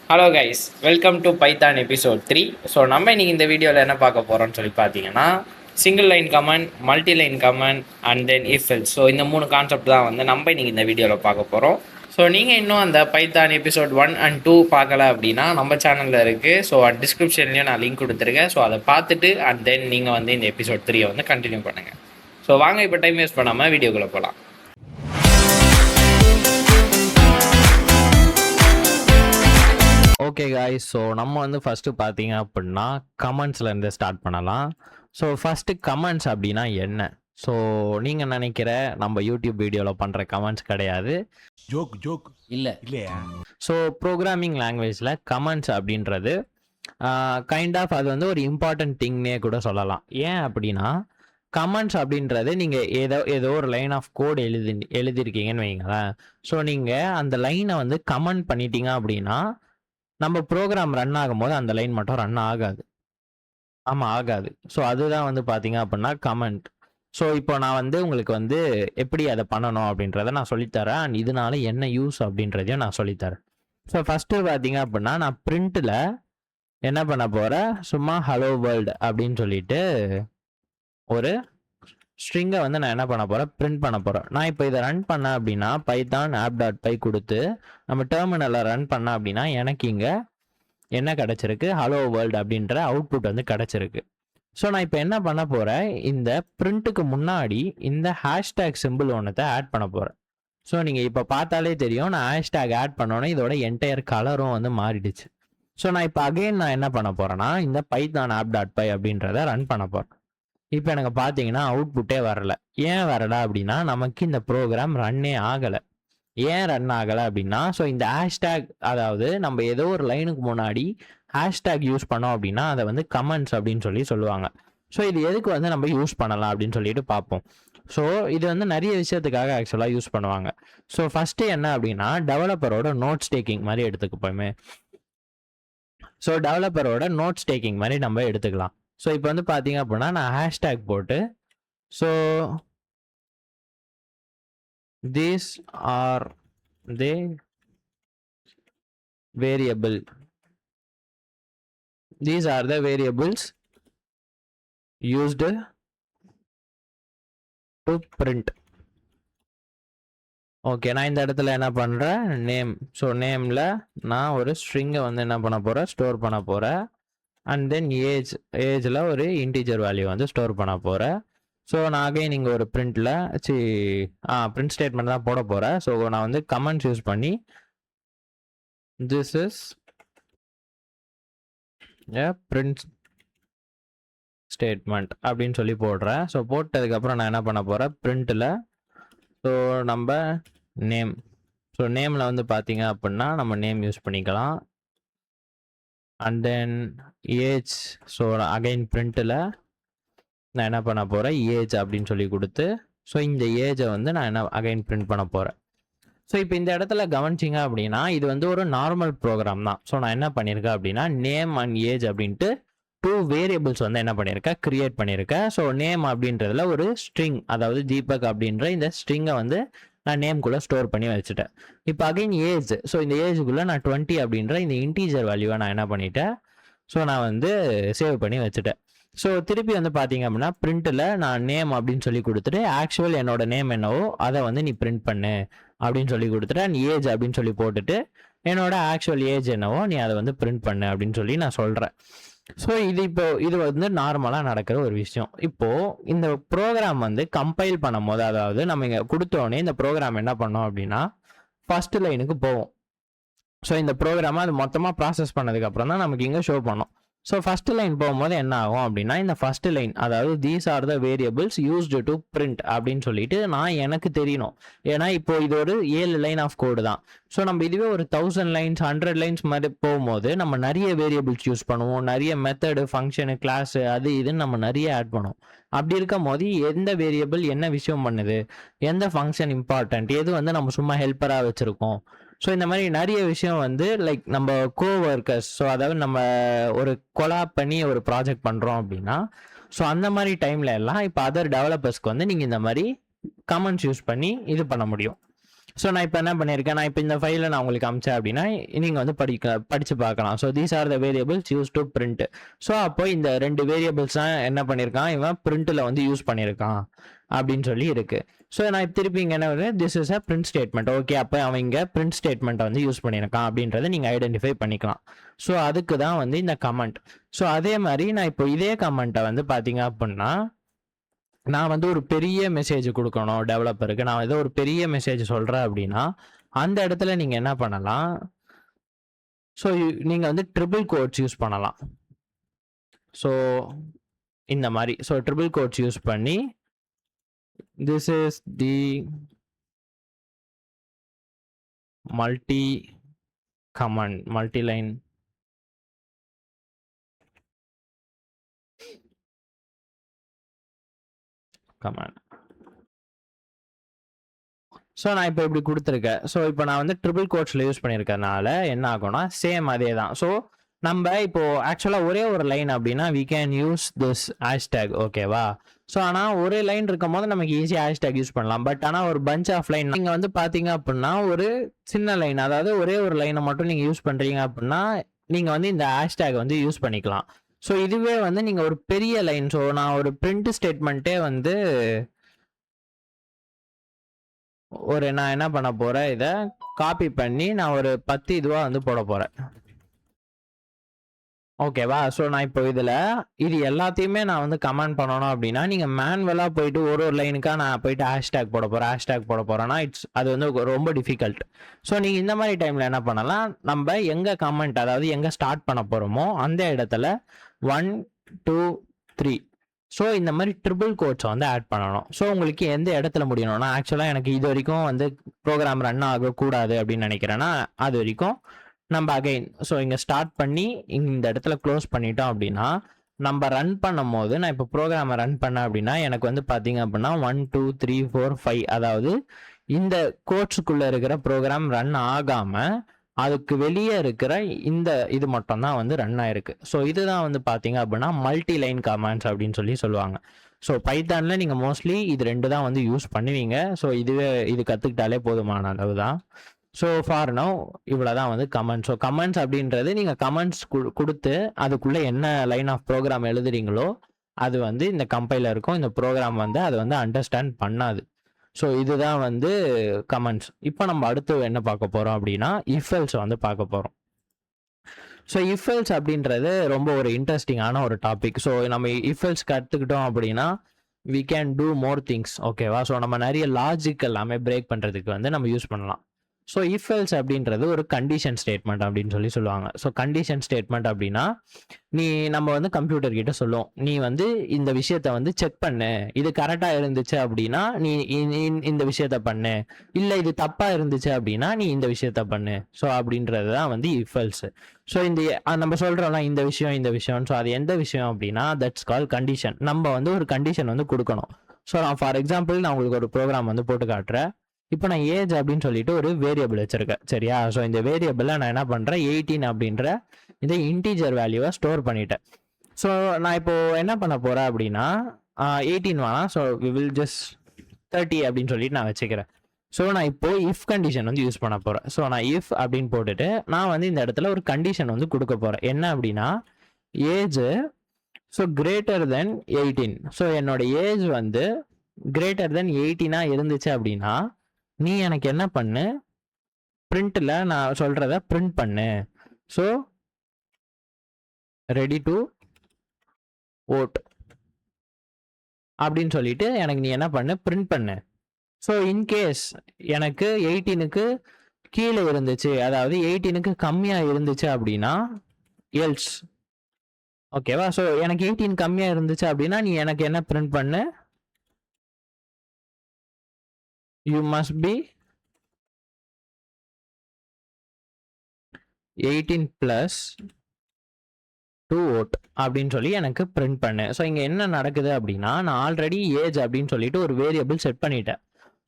Hello guys, welcome to Python episode 3. So நம்ம இன்றைக்கி இந்த வீடியோவில் என்ன பார்க்க போகிறோம்னு சொல்லி பார்த்தீங்கன்னா, single line comment, multi line comment and then if else. So இந்த 3 கான்செப்ட் தான் வந்து நம்ம இன்றைக்கி இந்த வீடியோவில் பார்க்க போகிறோம். ஸோ நீங்கள் இன்னும் அந்த பைத்தான் எபிசோட் 1 and 2 பார்க்கல அப்படின்னா நம்ம சேனலில் இருக்குது. ஸோ டிஸ்கிரிப்ஷன்லேயும் நான் லிங்க் கொடுத்துருக்கேன். ஸோ அதை பார்த்துட்டு அண்ட் தென் நீங்கள் வந்து இந்த எபிசோட் 3 வந்து கண்டினியூ பண்ணுங்கள். ஸோ வாங்க இப்போ டைம் வேஸ்ட் பண்ணாமல் வீடியோக்குள்ளே போகலாம். ஓகே காய்ஸ், ஸோ நம்ம வந்து ஃபஸ்ட்டு பார்த்தீங்க அப்படின்னா கமெண்ட்ஸ்லேருந்து ஸ்டார்ட் பண்ணலாம். ஸோ ஃபஸ்ட்டு கமெண்ட்ஸ் அப்படின்னா என்ன? ஸோ நீங்கள் நினைக்கிற நம்ம யூடியூப் வீடியோவில் பண்ணுற கமெண்ட்ஸ் கிடையாது. ஜோக் இல்லையா? ஸோ ப்ரோக்ராமிங் லாங்குவேஜில் கமெண்ட்ஸ் அப்படின்றது கைண்ட் ஆஃப் அது வந்து ஒரு இம்பார்ட்டன்ட் திங்னே கூட சொல்லலாம். ஏன் அப்படின்னா கமெண்ட்ஸ் அப்படின்றது நீங்கள் ஏதோ ஒரு லைன் ஆஃப் கோட் எழுதிருக்கீங்கன்னு வைங்களேன். ஸோ நீங்கள் அந்த லைனை வந்து கமெண்ட் பண்ணிட்டீங்க அப்படின்னா நம்ம ப்ரோக்ராம் ரன் ஆகும்போது அந்த லைன் மட்டும் ரன் ஆகாது. ஆமாம், ஆகாது. ஸோ அதுதான் வந்து பார்த்தீங்க அப்படின்னா கமெண்ட். ஸோ இப்போ நான் வந்து உங்களுக்கு வந்து எப்படி அதை பண்ணணும் அப்படின்றத நான் சொல்லித்தரேன். அண்ட் இதனால என்ன யூஸ் அப்படின்றதையும் நான் சொல்லித்தரேன். ஸோ ஃபஸ்ட்டு பார்த்தீங்க அப்படின்னா நான் பிரிண்ட்டில் என்ன பண்ண போகிறேன், சும்மா ஹலோ வேர்ல்டு அப்படின்னு சொல்லிட்டு ஒரு ஸ்ட்ரிங்கை வந்து நான் என்ன பண்ண போகிறேன், பிரிண்ட் பண்ண போகிறேன். நான் இப்போ இதை ரன் பண்ணேன் அப்படின்னா பைத்தான் app.py கொடுத்து நம்ம டெர்மினலில் ரன் பண்ணேன் அப்படின்னா எனக்கு இங்கே என்ன கிடச்சிருக்கு, ஹலோ வேர்ல்டு அப்படின்ற அவுட்புட் வந்து கிடச்சிருக்கு. ஸோ நான் இப்போ என்ன பண்ண போகிறேன், இந்த பிரிண்ட்டுக்கு முன்னாடி இந்த ஹேஷ்டேக் சிம்பிள் ஒன்றத்தை ஆட் பண்ண போகிறேன். ஸோ நீங்கள் இப்போ பார்த்தாலே தெரியும், நான் ஹேஷ்டேக் ஆட் பண்ணோன்னே இதோட என்டையர் கலரும் வந்து மாறிடுச்சு. ஸோ நான் இப்போ அகெயின் நான் என்ன பண்ண போகிறேன்னா இந்த பைத்தான் app.py அப்படின்றத ரன் பண்ண போகிறேன். இப்போ எனக்கு பார்த்தீங்கன்னா அவுட்புட்டே வரல. ஏன் வரலை அப்படின்னா நமக்கு இந்த ப்ரோக்ராம் ரன்னே ஆகலை. ஏன் ரன் ஆகலை அப்படின்னா, ஸோ இந்த ஹேஷ்டேக், அதாவது நம்ம ஏதோ ஒரு லைனுக்கு முன்னாடி ஹேஷ்டேக் யூஸ் பண்ணோம் அப்படின்னா அதை வந்து கமெண்ட்ஸ் அப்படின்னு சொல்லுவாங்க. ஸோ இது எதுக்கு வந்து நம்ம யூஸ் பண்ணலாம் அப்படின்னு சொல்லிட்டு பார்ப்போம். ஸோ இது வந்து நிறைய விஷயத்துக்காக ஆக்சுவலாக யூஸ் பண்ணுவாங்க. ஸோ ஃபஸ்ட்டு என்ன அப்படின்னா டெவலப்பரோட நோட்ஸ் டேக்கிங் மாதிரி எடுத்துக்கப்போமே. ஸோ டெவலப்பரோட நோட்ஸ் டேக்கிங் மாதிரி நம்ம எடுத்துக்கலாம். ஸோ இப்போ வந்து பார்த்தீங்க அப்படின்னா நான் ஹேஷ்டேக் போட்டு, so these are the variable, these are the variables used to print. Okay, நான் இந்த இடத்துல என்ன பண்ணுறேன், நேம். ஸோ நேமில் நான் ஒரு ஸ்ட்ரிங்கை வந்து என்ன பண்ண போகிறேன், ஸ்டோர் பண்ண போகிறேன். அண்ட் தென் ஏஜில் ஒரு இன்டீஜர் வேல்யூ வந்து ஸ்டோர் பண்ண போகிறேன். ஸோ நான் அகைன் இங்கே ஒரு பிரிண்டில் பிரிண்ட் ஸ்டேட்மெண்ட் தான் போட போகிறேன். ஸோ நான் வந்து கமெண்ட்ஸ் யூஸ் பண்ணி this is a print statement அப்படின்னு சொல்லி போடுறேன். ஸோ போட்டதுக்கப்புறம் நான் என்ன பண்ண போகிறேன், பிரிண்ட்டில் ஸோ நம்ம நேம். ஸோ நேமில் வந்து பார்த்தீங்க அப்படின்னா நம்ம நேம் யூஸ் பண்ணிக்கலாம். And then age. So again பிரிண்ட்டில் நான் என்ன பண்ண போகிறேன், ஏஜ் அப்படின்னு சொல்லி கொடுத்து, ஸோ இந்த ஏஜை வந்து நான் என்ன அகைன் பிரிண்ட் பண்ண போகிறேன். ஸோ இப்போ இந்த இடத்துல கவனிச்சிங்க அப்படின்னா இது வந்து ஒரு நார்மல் ப்ரோக்ராம் தான். ஸோ நான் என்ன பண்ணியிருக்கேன் அப்படின்னா நேம் அண்ட் ஏஜ் அப்படின்ட்டு 2 வேரியபிள்ஸ் வந்து என்ன பண்ணியிருக்கேன், கிரியேட் பண்ணியிருக்கேன். ஸோ நேம் அப்படின்றதுல ஒரு ஸ்ட்ரிங், அதாவது தீபக் அப்படின்ற இந்த ஸ்ட்ரிங்கை வந்து நான் நேம்குள்ளே ஸ்டோர் பண்ணி வச்சுட்டேன். இப்போ அகைன் ஏஜ். ஸோ இந்த ஏஜுக்குள்ளே நான் 20 அப்படின்ற இந்த இன்டீஜர் வேல்யூவை நான் என்ன பண்ணிட்டேன், ஸோ நான் வந்து சேவ் பண்ணி வச்சுட்டேன். ஸோ திருப்பி வந்து பார்த்தீங்க அப்படின்னா பிரிண்ட்டில் நான் நேம் அப்படின்னு சொல்லி கொடுத்துட்டு ஆக்சுவல் என்னோட நேம் என்னவோ அதை வந்து நீ பிரிண்ட் பண்ணு அப்படின்னு சொல்லி கொடுத்துட்டு, அண்ட் ஏஜ் அப்படின்னு சொல்லி போட்டுட்டு என்னோட ஆக்சுவல் ஏஜ் என்னவோ நீ அதை வந்து பிரிண்ட் பண்ணு அப்படின்னு சொல்லி நான் சொல்கிறேன். ஸோ இது வந்து நார்மலாக நடக்கிற ஒரு விஷயம். இப்போது இந்த ப்ரோக்ராம் வந்து கம்பைல் பண்ணும் போது, அதாவது நம்ம இங்கே கொடுத்தோடனே இந்த ப்ரோக்ராம் என்ன பண்ணோம் அப்படின்னா ஃபர்ஸ்ட் லைனுக்கு போவோம். ஸோ இந்த ப்ரோக்ராமை அது மொத்தமாக ப்ராசஸ் பண்ணதுக்கப்புறம் தான் நமக்கு இங்கே ஷோ பண்ணோம். ஸோ ஃபர்ஸ்ட் லைன் போகும்போது என்ன ஆகும் அப்படின்னா இந்த ஃபர்ஸ்ட் லைன், அதாவது these are the variables used to print அப்படின்னு சொல்லிட்டு நான் எனக்கு தெரியணும். ஏன்னா இப்போ இது ஒரு 7 லைன் ஆஃப் கோடு தான். ஸோ நம்ம இதுவே ஒரு 1000 லைன்ஸ் 100 லைன்ஸ் மாதிரி போகும்போது நம்ம நிறைய வேரியபிள்ஸ் யூஸ் பண்ணுவோம், நிறைய மெத்தடு, ஃபங்க்ஷனு, கிளாஸு, அது இதுன்னு நம்ம நிறைய ஆட் பண்ணுவோம். அப்படி இருக்கும் போது எந்த வேரியபிள் என்ன விஷயம் பண்ணுது, எந்த ஃபங்க்ஷன் இம்பார்ட்டன்ட், எது வந்து நம்ம சும்மா ஹெல்ப்பராக வச்சுருக்கோம். ஸோ இந்த மாதிரி நிறைய விஷயம் வந்து லைக் நம்ம கோவொர்க்கர்ஸ், ஸோ அதாவது நம்ம ஒரு கொலாப் பண்ணி ஒரு ப்ராஜெக்ட் பண்ணுறோம் அப்படின்னா, ஸோ அந்த மாதிரி டைமில் எல்லாம் இப்போ அதர் டெவலப்பர்ஸ்க்கு வந்து நீங்கள் இந்த மாதிரி கமெண்ட்ஸ் யூஸ் பண்ணி இது பண்ண முடியும். ஸோ நான் இப்போ என்ன பண்ணியிருக்கேன், நான் இப்போ இந்த ஃபைலை நான் உங்களுக்கு அமிச்சேன் அப்படின்னா நீங்கள் வந்து படித்து பார்க்கலாம். So these are the variables use to print. So அப்போ இந்த 2 வேரியபிள்ஸ் தான் என்ன பண்ணியிருக்கான், இவன் பிரிண்ட்டில் வந்து யூஸ் பண்ணியிருக்கான் அப்படின்னு சொல்லி இருக்கு. ஸோ நான் திருப்பி இங்கே என்ன வருது, this is a print statement. Okay, அப்போ அவன் இங்கே பிரிண்ட் ஸ்டேட்மெண்ட்டை வந்து யூஸ் பண்ணியிருக்கான் அப்படின்றத நீங்கள் ஐடென்டிஃபை பண்ணிக்கலாம். ஸோ அதுக்கு தான் வந்து இந்த கமெண்ட். ஸோ அதே மாதிரி நான் இப்போ இதே கமெண்ட்டை வந்து பார்த்தீங்க அப்படின்னா நான் வந்து ஒரு பெரிய மெசேஜ் கொடுக்கணும் டெவலப்பருக்கு, நான் ஏதோ ஒரு பெரிய மெசேஜ் சொல்கிறேன் அப்படின்னா அந்த இடத்துல நீங்கள் என்ன பண்ணலாம், ஸோ நீங்கள் வந்து ட்ரிபிள் கோட்ஸ் யூஸ் பண்ணலாம். ஸோ இந்த மாதிரி ட்ரிபிள் கோட்ஸ் யூஸ் பண்ணி this is the multi-line command. So நான் இப்போ இப்படி கொடுத்துருக்கேன். ஸோ இப்போ நான் வந்து ட்ரிபிள் கோட்ஸில் யூஸ் பண்ணியிருக்கறனால என்ன ஆகும்னா சேம் அதே தான். ஸோ நம்ம இப்போ ஆக்சுவலாக ஒரே ஒரு லைன் அப்படின்னா we can use this hashtag, ஓகேவா? ஸோ ஆனால் ஒரு லைன் இருக்கும் போது நமக்கு ஈஸியாக ஹேஷ்டேக் யூஸ் பண்ணலாம். பட் ஆனால் ஒரு பஞ்ச் ஆஃப் லைன் நீங்கள் வந்து பார்த்தீங்க அப்படின்னா ஒரு சின்ன லைன், அதாவது ஒரே ஒரு லைனை மட்டும் நீங்கள் யூஸ் பண்ணுறீங்க அப்படின்னா நீங்கள் வந்து இந்த ஹேஷ்டேக் வந்து யூஸ் பண்ணிக்கலாம். ஸோ இதுவே வந்து நீங்கள் ஒரு பெரிய லைன், ஸோ நான் ஒரு பிரிண்ட் ஸ்டேட்மெண்ட்டே வந்து நான் என்ன பண்ண போகிறேன், இதை காப்பி பண்ணி நான் ஒரு 10 இதுவாக வந்து போட போகிறேன், ஓகேவா? ஸோ நான் இப்போ இது எல்லாத்தையுமே நான் வந்து கமெண்ட் பண்ணணும் அப்படின்னா நீங்கள் மேனுவலாக போயிட்டு ஒரு லைனுக்காக நான் போயிட்டு ஹேஷ்டேக் போட போகிறேன்னா அது வந்து ரொம்ப டிஃபிகல்ட். ஸோ நீங்கள் இந்த மாதிரி டைமில் என்ன பண்ணலாம், நம்ம எங்கே கமெண்ட், அதாவது எங்கே ஸ்டார்ட் பண்ண போகிறோமோ அந்த இடத்துல 1 2 3 ஸோ இந்த மாதிரி ட்ரிபிள் கோட்ஸை வந்து ஆட் பண்ணணும். ஸோ உங்களுக்கு எந்த இடத்துல முடியணும்னா, ஆக்சுவலாக எனக்கு இது வரைக்கும் வந்து ப்ரோக்ராம் ரன் ஆகக்கூடாது அப்படின்னு நினைக்கிறேன்னா அது வரைக்கும் நம்ம அகைன் இங்கே ஸ்டார்ட் பண்ணி இந்த இடத்துல க்ளோஸ் பண்ணிட்டோம் அப்படின்னா நம்ம ரன் பண்ணும் போது, நான் இப்போ ப்ரோக்ராமை ரன் பண்ணேன் அப்படின்னா எனக்கு வந்து பார்த்தீங்க அப்படின்னா 1 2 3 4 5 அதாவது இந்த கோட்ஸுக்குள்ளே இருக்கிற ப்ரோக்ராம் ரன் ஆகாமல் அதுக்கு வெளியே இருக்கிற இந்த இது மட்டும் தான் வந்து ரன் ஆயிருக்கு. ஸோ இதுதான் வந்து பார்த்தீங்க அப்படின்னா மல்டி லைன் கமாண்ட்ஸ் அப்படின்னு சொல்லி சொல்லுவாங்க. ஸோ பைத்தானில் நீங்கள் மோஸ்ட்லி இது 2 தான் வந்து யூஸ் பண்ணுவீங்க. ஸோ இது கற்றுக்கிட்டாலே போதுமான அளவு தான். ஸோ ஃபார் நவ் இவ்வளோ தான் வந்து கமெண்ட்ஸ். ஸோ கமெண்ட்ஸ் அப்படின்றது நீங்கள் கமெண்ட்ஸ் கொடுத்து அதுக்குள்ளே என்ன லைன் ஆஃப் ப்ரோக்ராம் எழுதுறீங்களோ அது வந்து இந்த கம்பைலர் இருக்கும், இந்த ப்ரோக்ராம் வந்து அதை வந்து அண்டர்ஸ்டாண்ட் பண்ணாது. ஸோ இதுதான் வந்து கமெண்ட்ஸ். இப்போ நம்ம அடுத்து என்ன பார்க்க போகிறோம் அப்படின்னா இஃபெல்ஸ் வந்து பார்க்க போகிறோம். ஸோ இஃபெல்ஸ் அப்படின்றது ரொம்ப ஒரு இன்ட்ரெஸ்டிங்கான ஒரு டாபிக். ஸோ நம்ம இஃபெல்ஸ் கற்றுக்கிட்டோம் அப்படின்னா we can do more things, ஓகேவா? ஸோ நம்ம நிறைய லாஜிக் எல்லாமே பிரேக் பண்ணுறதுக்கு வந்து நம்ம யூஸ் பண்ணலாம். ஸோ இஃபெல்ஸ் அப்படின்றது ஒரு கண்டிஷன் ஸ்டேட்மெண்ட் அப்படின்னு சொல்லி சொல்லுவாங்க. ஸோ கண்டிஷன் ஸ்டேட்மெண்ட் அப்படின்னா நம்ம வந்து கம்ப்யூட்டர் கிட்ட சொல்லுவோம், நீ வந்து இந்த விஷயத்த வந்து செக் பண்ணு, இது கரெக்டாக இருந்துச்சு அப்படின்னா நீ இந்த விஷயத்த பண்ணு, இல்லை இது தப்பாக இருந்துச்சு அப்படின்னா நீ இந்த விஷயத்த பண்ணு. ஸோ அப்படின்றது தான் வந்து இஃபெல்ஸ். ஸோ நம்ம சொல்கிறோம்ல இந்த விஷயம், ஸோ அது எந்த விஷயம் அப்படின்னா தட்ஸ் கால் கண்டிஷன். நம்ம வந்து ஒரு கண்டிஷன் வந்து கொடுக்கணும். ஸோ நான் ஃபார் எக்ஸாம்பிள் நான் உங்களுக்கு ஒரு ப்ரோக்ராம் வந்து போட்டு காட்டுறேன். இப்போ நான் ஏஜ் அப்படின்னு சொல்லிட்டு ஒரு வேரியபிள் வச்சிருக்கேன், சரியா? ஸோ இந்த வேரியபிளில் நான் என்ன பண்ணுறேன், 18 அப்படின்ற இந்த இன்டீஜர் வேல்யூவை ஸ்டோர் பண்ணிட்டேன். ஸோ நான் இப்போ என்ன பண்ண போகிறேன் அப்படின்னா 18 வேணாம், ஸோ வி வில் ஜஸ்ட் 30 அப்படின்னு சொல்லிட்டு நான் வச்சுக்கிறேன். ஸோ நான் இப்போ இஃப் கண்டிஷன் வந்து யூஸ் பண்ண போகிறேன். ஸோ நான் இஃப் அப்படின்னு போட்டுட்டு நான் வந்து இந்த இடத்துல ஒரு கண்டிஷன் வந்து கொடுக்க போகிறேன். என்ன அப்படின்னா ஏஜ் கிரேட்டர் தென் 18. ஸோ என்னோட ஏஜ் வந்து கிரேட்டர் தென் 18 இருந்துச்சு அப்படின்னா நீ எனக்கு என்ன பண்ணு, பிரிண்ட்ல நான் சொல்றத பிரிண்ட் பண்ணு. ஸோ ரெடி டு ஓட் அப்படின்னு சொல்லிட்டு எனக்கு நீ என்ன பண்ணு, பிரிண்ட் பண்ணு. ஸோ இன்கேஸ் எனக்கு 18க்கு கீழே இருந்துச்சு, அதாவது 18க்கு கம்மியாக இருந்துச்சு அப்படின்னா எல்ஸ், ஓகேவா? ஸோ எனக்கு 18 கம்மியாக இருந்துச்சு அப்படின்னா நீ எனக்கு என்ன பிரிண்ட் பண்ணு, you must be 18 plus to vote அப்படின்னு சொல்லி எனக்கு பிரிண்ட் பண்ணு. ஸோ இங்கே என்ன நடக்குது அப்படின்னா நான் ஆல்ரெடி ஏஜ் அப்படின்னு சொல்லிட்டு ஒரு வேரியபிள் செட் பண்ணிட்டேன்.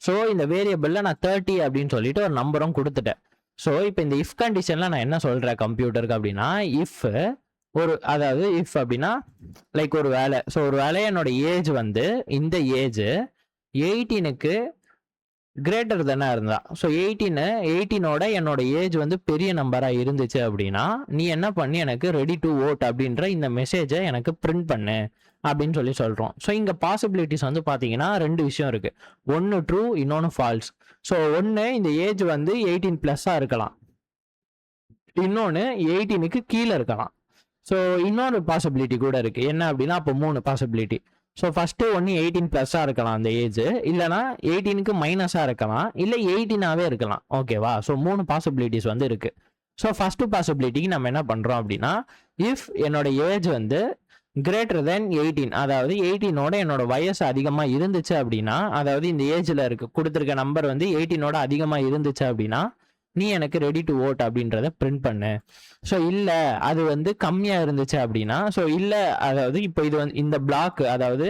ஸோ இந்த வேரியபிளில் நான் 30 அப்படின்னு சொல்லிட்டு ஒரு நம்பரும் கொடுத்துட்டேன். ஸோ இப்போ இந்த இஃப் கண்டிஷனில் நான் என்ன சொல்கிறேன் கம்ப்யூட்டருக்கு அப்படின்னா அதாவது இஃப் அப்படின்னா லைக் ஒரு வேலை. ஸோ ஒரு வேலை என்னோட ஏஜ் வந்து இந்த ஏஜ் 18க்கு கிரேட்டர் தானே இருந்தா, ஸோ 18ஓட என்னோட ஏஜ் வந்து பெரிய நம்பராக இருந்துச்சு அப்படின்னா நீ என்ன பண்ணி எனக்கு ரெடி டு ஓட் அப்படின்ற இந்த மெசேஜை எனக்கு பிரிண்ட் பண்ணு அப்படின்னு சொல்லி சொல்கிறோம். ஸோ இங்கே பாசிபிலிட்டிஸ் வந்து பார்த்தீங்கன்னா 2 விஷயம் இருக்குது. ஒன்று ட்ரூ, இன்னொன்று ஃபால்ஸ். ஸோ ஒன்று இந்த ஏஜ் வந்து 18+ இருக்கலாம், இன்னொன்று 18க்கு கீழே இருக்கலாம். ஸோ இன்னொரு பாசிபிலிட்டி கூட இருக்குது. என்ன அப்படின்னா அப்போ 3 பாசிபிலிட்டி. ஸோ ஃபஸ்ட்டு ஒன்று 18+ இருக்கலாம் அந்த ஏஜ், இல்லைனா 18க்கு மைனஸாக இருக்கலாம், இல்லை 18ஆகவே இருக்கலாம். ஓகேவா? ஸோ 3 பாசிபிலிட்டிஸ் வந்து இருக்குது. ஸோ ஃபஸ்ட்டு பாசிபிலிட்டிக்கு நம்ம என்ன பண்ணுறோம் அப்படின்னா, இஃப் என்னோட ஏஜ் வந்து கிரேட்டர் தென் 18, அதாவது 18ஓட என்னோட வயசு அதிகமாக இருந்துச்சு அப்படின்னா, அதாவது இந்த ஏஜில் கொடுத்துருக்க நம்பர் வந்து 18ஓட அதிகமாக இருந்துச்சு அப்படின்னா நீ எனக்கு ரெடி டு ஓட் அப்படின்றத பிரிண்ட் பண்ணு. ஸோ இல்லை அது வந்து கம்மியாக இருந்துச்சு அப்படின்னா, ஸோ இல்லை அதாவது இப்போ இது வந்து இந்த பிளாக், அதாவது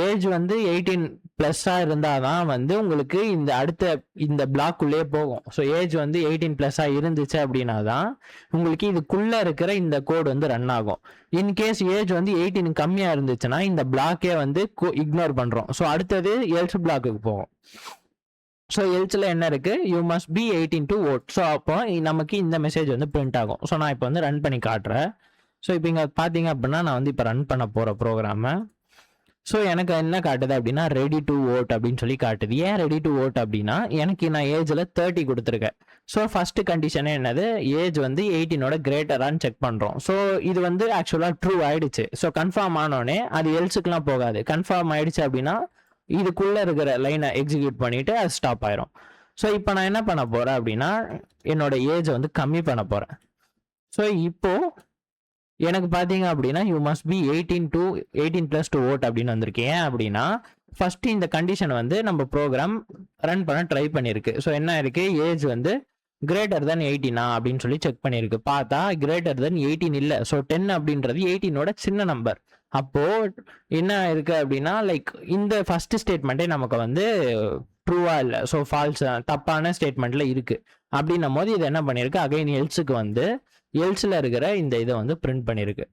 ஏஜ் வந்து 18+ இருந்தால் தான் வந்து உங்களுக்கு இந்த அடுத்த இந்த பிளாக்குள்ளே போகும். ஸோ ஏஜ் வந்து 18+ இருந்துச்சு அப்படின்னா தான் உங்களுக்கு இதுக்குள்ளே இருக்கிற இந்த கோடு வந்து ரன் ஆகும். இன்கேஸ் ஏஜ் வந்து 18 கம்மியாக இருந்துச்சுன்னா இந்த பிளாக்கே வந்து இக்னோர் பண்ணுறோம். ஸோ அடுத்தது எல்ஸ் பிளாக்குக்கு போகும். ஸோ எல்ஸில் என்ன இருக்குது, you must be 18 to vote. So அப்போ நமக்கு இந்த மெசேஜ் வந்து பிரிண்ட் ஆகும். ஸோ நான் இப்போ வந்து ரன் பண்ணி காட்டுறேன். ஸோ இப்போ இங்கே பார்த்தீங்க அப்படின்னா நான் வந்து இப்போ ரன் பண்ண போகிற ப்ரோக்ராமை. ஸோ எனக்கு என்ன காட்டுது அப்படின்னா ரெடி டு ஓட் அப்படின்னு சொல்லி காட்டுது. ஏன் ரெடி டு ஓட் அப்படின்னா எனக்கு நான் ஏஜில் 30 கொடுத்துருக்கேன். ஸோ ஃபஸ்ட்டு கண்டிஷனே என்னது, ஏஜ் வந்து 18ஓட கிரேட்டரான்னு செக் பண்ணுறோம். ஸோ இது வந்து ஆக்சுவலாக ட்ரூ ஆயிடுச்சு. ஸோ கன்ஃபார்ம் ஆனோடனே அது எல்ஸுக்குலாம் போகாது. கன்ஃபார்ம் ஆயிடுச்சு அப்படின்னா இதுக்குள்ளே இருக்கிற லைனை எக்ஸிக்யூட் பண்ணிவிட்டு அது ஸ்டாப் ஆயிரும். ஸோ இப்போ நான் என்ன பண்ண போகிறேன் அப்படின்னா என்னோட ஏஜை வந்து கம்மி பண்ண போகிறேன். ஸோ இப்போது எனக்கு பார்த்தீங்க அப்படின்னா you must be 18+ to vote அப்படின்னு வந்திருக்கு. ஏன் அப்படின்னா ஃபஸ்ட்டு இந்த கண்டிஷன் வந்து நம்ம ப்ரோக்ராம் ரன் பண்ண ட்ரை பண்ணியிருக்கு. ஸோ என்ன இருக்குது, ஏஜ் வந்து கிரேட்டர் தென் 18 அப்படின்னு சொல்லி செக் பண்ணியிருக்கு. பார்த்தா கிரேட்டர் தென் 18 இல்லை. ஸோ 10 அப்படின்றது 18ஓட சின்ன நம்பர். அப்போ என்ன இருக்கு அப்படின்னா லைக் இந்த ஃபர்ஸ்ட் ஸ்டேட்மெண்ட்டே நமக்கு வந்து ட்ரூவா இல்லை, ஸோ ஃபால்ஸ், தப்பான ஸ்டேட்மெண்ட்ல இருக்கு. அப்படின்னும் போது இது என்ன பண்ணியிருக்கு, அகைன் எல்ஸுக்கு வந்து எல்ஸில் இருக்கிற இந்த இதை வந்து பிரிண்ட் பண்ணியிருக்கு.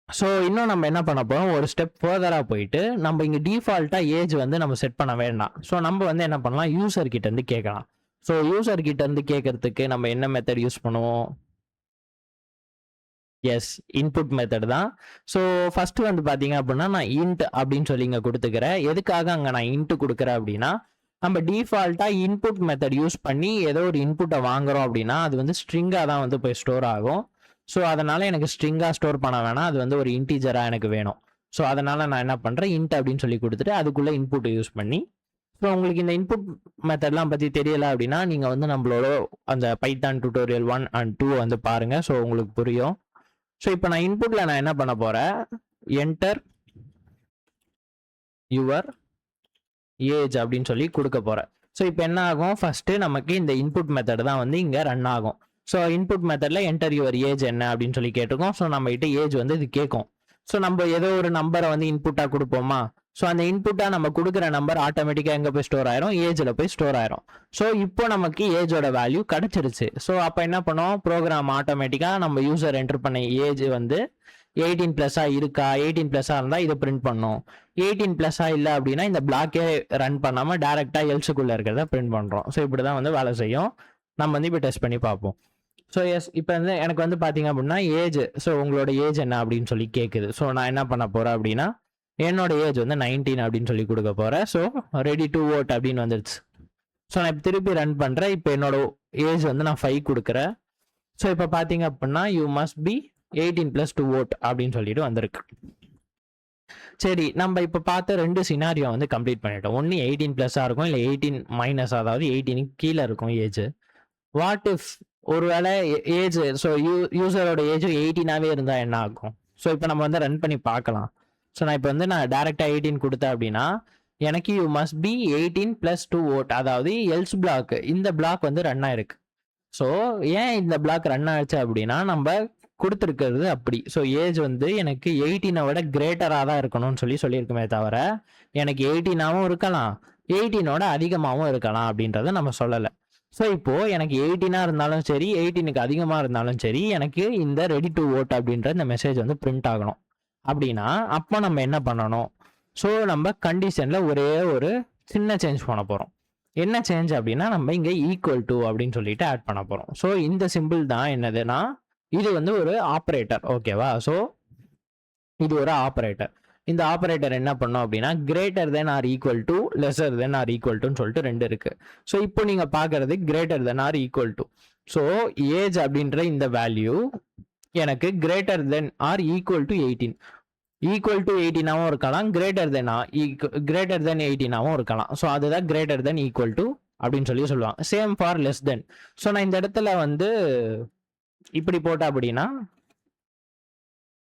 ஸோ இன்னும் நம்ம என்ன பண்ண போகிறோம், ஒரு ஸ்டெப் ஃபர்தராக போயிட்டு நம்ம இங்கே டிஃபால்ட்டாக ஏஜ் வந்து நம்ம செட் பண்ண வேண்டாம். ஸோ நம்ம வந்து என்ன பண்ணலாம், யூசர் கிட்ட இருந்து கேட்கலாம். ஸோ யூசர் கிட்ட இருந்து கேட்கறதுக்கு நம்ம என்ன மெத்தட் யூஸ் பண்ணுவோம், எஸ் இன்புட் மெத்தட் தான். ஸோ ஃபர்ஸ்ட் வந்து பார்த்தீங்க அப்படின்னா நான் இன்ட் அப்படின்னு சொல்லி இங்கே கொடுத்துக்கிறேன். எதுக்காக அங்கே நான் இன்ட் கொடுக்குறேன் அப்படின்னா நம்ம டிஃபால்ட்டாக இன்புட் மெத்தட் யூஸ் பண்ணி ஏதோ ஒரு இன்புட்டை வாங்குறோம் அப்படின்னா அது வந்து ஸ்ட்ரிங்காக தான் வந்து போய் ஸ்டோர் ஆகும். ஸோ அதனால எனக்கு ஸ்ட்ரிங்காக ஸ்டோர் பண்ண வேணாம், அது வந்து ஒரு இன்டீஜராக எனக்கு வேணும். ஸோ அதனால நான் என்ன பண்ணுறேன், இன்ட் அப்படின்னு சொல்லி கொடுத்துட்டு அதுக்குள்ளே இன்புட்டை யூஸ் பண்ணி. ஸோ உங்களுக்கு இந்த இன்புட் மெத்தட்லாம் பற்றி தெரியல அப்படின்னா நீங்கள் வந்து நம்மளோட அந்த பைத்தான் டியூட்டோரியல் 1 and 2 வந்து பாருங்கள். ஸோ உங்களுக்கு புரியும். ஸோ இப்போ நான் இன்புட்டில் நான் என்ன பண்ண போகிறேன், என்டர் யுவர் ஏஜ் அப்படின்னு சொல்லி கொடுக்க போகிறேன். ஸோ இப்போ என்ன ஆகும், ஃபஸ்ட்டு நமக்கு இந்த இன்புட் மெத்தட் தான் வந்து இங்கே ரன் ஆகும். ஸோ இன்புட் மெத்தடில் என்டர் யுவர் ஏஜ் என்ன அப்படின்னு சொல்லி கேட்டிருக்கோம். ஸோ நம்ம கிட்ட ஏஜ் வந்து இது கேட்கும். ஸோ நம்ம ஏதோ ஒரு நம்பரை வந்து இன்புட்டாக கொடுப்போமா, ஸோ அந்த இன்புட்டாக நம்ம கொடுக்குற நம்பர் ஆட்டோமேட்டிக்காக எங்கே போய் ஸ்டோர் ஆயிரும், ஏஜில் போய் ஸ்டோர் ஆயிரும். ஸோ இப்போ நமக்கு ஏஜோட வேல்யூ கிடச்சிருச்சு. ஸோ அப்போ என்ன பண்ணுவோம், ப்ரோக்ராம் ஆட்டோமேட்டிக்காக நம்ம யூசர் என்டர் பண்ண ஏஜ் வந்து 18+ இருக்கா, 18+ இருந்தால் இதை பிரிண்ட் பண்ணும். 18+ இல்லை அப்படின்னா இந்த பிளாக்கே ரன் பண்ணாமல் டேரெக்டாக எல்ஸுக்குள்ளே இருக்கிறத பிரிண்ட் பண்ணுறோம். ஸோ இப்படி தான் வந்து வேலை செய்யும். நம்ம வந்து இப்போ டெஸ்ட் பண்ணி பார்ப்போம். ஸோ எஸ் இப்போ வந்து எனக்கு வந்து பார்த்தீங்க அப்படின்னா ஏஜ், ஸோ உங்களோட ஏஜ் என்ன அப்படின்னு சொல்லி கேட்குது. ஸோ நான் என்ன பண்ண போகிறேன் அப்படின்னா என்னோட ஏஜ் வந்து 19 அப்படின்னு சொல்லி கொடுக்க போகிறேன். ஸோ ரெடி டு ஓட் அப்படின்னு வந்துடுச்சு. ஸோ நான் இப்போ திருப்பி ரன் பண்ணுறேன். இப்போ என்னோட ஏஜ் வந்து நான் 5 கொடுக்குறேன். ஸோ இப்போ பார்த்தீங்க அப்படின்னா you must be 18+ to vote அப்படின்னு சொல்லிட்டு வந்திருக்கு. சரி, நம்ம இப்போ பார்த்த 2 சினாரியோ வந்து கம்ப்ளீட் பண்ணிட்டோம். ஒன்று 18+ இருக்கும், இல்லை 18- அதாவது 18 கீழே இருக்கும் ஏஜ். வாட் இஃப் ஒருவேளை ஏஜ், ஸோ யூசரோட ஏஜ் 18ஆகவே இருந்தால் என்ன ஆகும்? ஸோ இப்போ நம்ம வந்து ரன் பண்ணி பார்க்கலாம். ஸோ நான் இப்போ வந்து நான் டேரெக்டாக 18 கொடுத்தேன் அப்படின்னா எனக்கு you must be 18+ to vote, அதாவது எல்ஸ் பிளாக், இந்த பிளாக் வந்து ரன் ஆயிருக்கு. ஸோ ஏன் இந்த பிளாக் ரன் ஆயிடுச்சு அப்படின்னா நம்ம கொடுத்துருக்கிறது அப்படி. ஸோ ஏஜ் வந்து எனக்கு 18 விட கிரேட்டராக தான் இருக்கணும்னு சொல்லியிருக்குமே தவிர எனக்கு 18ஆகவும் இருக்கலாம், 18ஓட அதிகமாகவும் இருக்கலாம் அப்படின்றத நம்ம சொல்லலை. ஸோ இப்போது எனக்கு 18 இருந்தாலும் சரி, 18க்கு அதிகமாக இருந்தாலும் சரி, எனக்கு இந்த ரெடி டு ஓட் அப்படின்ற இந்த மெசேஜ் வந்து பிரிண்ட் ஆகணும். அப்படின்னா அப்போ நம்ம என்ன பண்ணணும், ஸோ நம்ம கண்டிஷனில் ஒரே ஒரு சின்ன சேஞ்ச் பண்ண போகிறோம். என்ன சேஞ்ச் அப்படின்னா நம்ம இங்கே ஈக்குவல் டு அப்படின்னு சொல்லிட்டு ஆட் பண்ண போகிறோம். ஸோ இந்த சிம்பிள் தான் என்னதுன்னா இது வந்து ஒரு ஆப்ரேட்டர், ஓகேவா? ஸோ இது ஒரு ஆப்ரேட்டர். இந்த ஆப்ரேட்டர் என்ன பண்ணோம் அப்படின்னா greater than or equal to, lesser than or equal டுன்னு சொல்லிட்டு 2 இருக்கு. ஸோ இப்போ நீங்கள் பார்க்கறது greater than or equal to. So age அப்படின்ற இந்த வேல்யூ எனக்கு greater than or equal to 18, equal to 18ஆகவும் இருக்கலாம், கிரேட்டர் தென் 18ஆகவும் இருக்கலாம். ஸோ அதுதான் கிரேட்டர் தென் ஈக்குவல் டு அப்படின்னு சொல்லி சொல்லுவாங்க. Same for less than. So நான் இந்த இடத்துல வந்து இப்படி போட்டேன் அப்படின்னா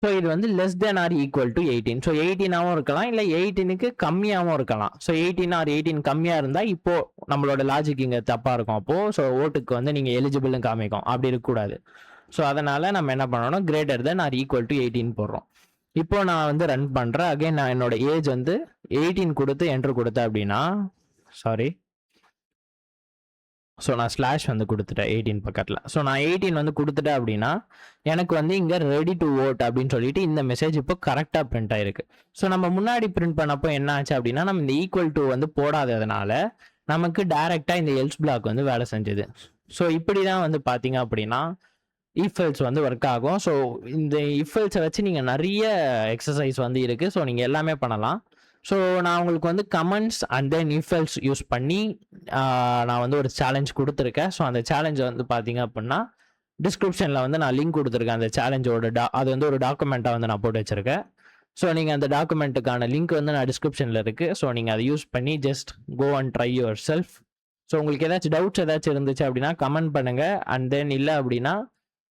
ஸோ இது வந்து less than or equal to 18. So 18ஆகவும் இருக்கலாம், இல்லை 18க்கு கம்மியாகவும் இருக்கலாம். ஸோ 18 ஆர் 18 கம்மியாக இருந்தால் இப்போ நம்மளோட லாஜிக் இங்கே தப்பாக இருக்கும். அப்போது ஸோ ஓட்டுக்கு வந்து நீங்கள் எலிஜிபிள்னு காமிக்கும், அப்படி இருக்கக்கூடாது. ஸோ அதனால் நம்ம என்ன பண்ணணும், greater than or equal to 18 போடுறோம். இப்போ நான் வந்து ரன் பண்ணுறேன். அகைன் நான் என்னோட ஏஜ் வந்து 18 கொடுத்து என்ட்ரு கொடுத்தேன் அப்படின்னா, சாரி, ஸோ நான் ஸ்லாஷ் வந்து கொடுத்துட்டேன் 18 பக்கத்தில். ஸோ நான் 18 வந்து கொடுத்துட்டேன் அப்படின்னா எனக்கு வந்து இங்கே ரெடி டு ஓட் அப்படின்னு சொல்லிட்டு இந்த மெசேஜ் இப்போ கரெக்டாக பிரிண்ட் ஆயிருக்கு. ஸோ நம்ம முன்னாடி பிரிண்ட் பண்ணப்போ என்ன ஆச்சு அப்படின்னா நம்ம இந்த ஈக்குவல் டு வந்து போடாததுனால நமக்கு டைரெக்டாக இந்த எல்ஸ் பிளாக் வந்து வேலை செஞ்சுது. ஸோ இப்படி தான் வந்து பார்த்தீங்க அப்படின்னா இஃபெல்ஸ் வந்து ஒர்க் ஆகும். ஸோ இந்த இஃபெல்ஸை வச்சு நீங்கள் நிறைய எக்ஸசைஸ் வந்து இருக்குது. ஸோ நீங்கள் எல்லாமே பண்ணலாம். ஸோ நான் உங்களுக்கு வந்து comments and then if else use பண்ணி நான் வந்து ஒரு சேலஞ்ச் கொடுத்துருக்கேன். ஸோ அந்த சேலஞ்சை வந்து பார்த்தீங்க அப்படின்னா டிஸ்கிரிப்ஷனில் வந்து நான் லிங்க் கொடுத்துருக்கேன். அந்த சேலஞ்சோட அது வந்து ஒரு டாக்குமெண்ட்டாக வந்து நான் போட்டு வச்சுருக்கேன். ஸோ நீங்கள் அந்த டாக்குமெண்ட்டுக்கான லிங்க் வந்து நான் டிஸ்கிரிப்ஷனில் இருக்குது. ஸோ நீங்கள் அதை யூஸ் பண்ணி just go and try yourself. So உங்களுக்கு ஏதாச்சும் டவுட்ஸ் ஏதாச்சும் இருந்துச்சு அப்படின்னா கமெண்ட் பண்ணுங்கள். அண்ட் தென் இல்லை அப்படின்னா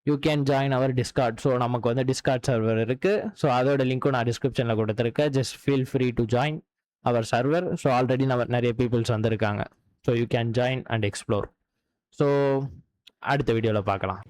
you can join our discord. So நமக்கு வந்து டிஸ்கார்ட் சர்வர் இருக்குது. ஸோ அதோட லிங்க்கும் நான் டிஸ்கிரிப்ஷனில் கொடுத்துருக்கேன். Just feel free to join our server. So already நிறைய பீப்புள்ஸ் வந்திருக்காங்க. So you can join and explore. So அடுத்த வீடியோவில் பார்க்கலாம்.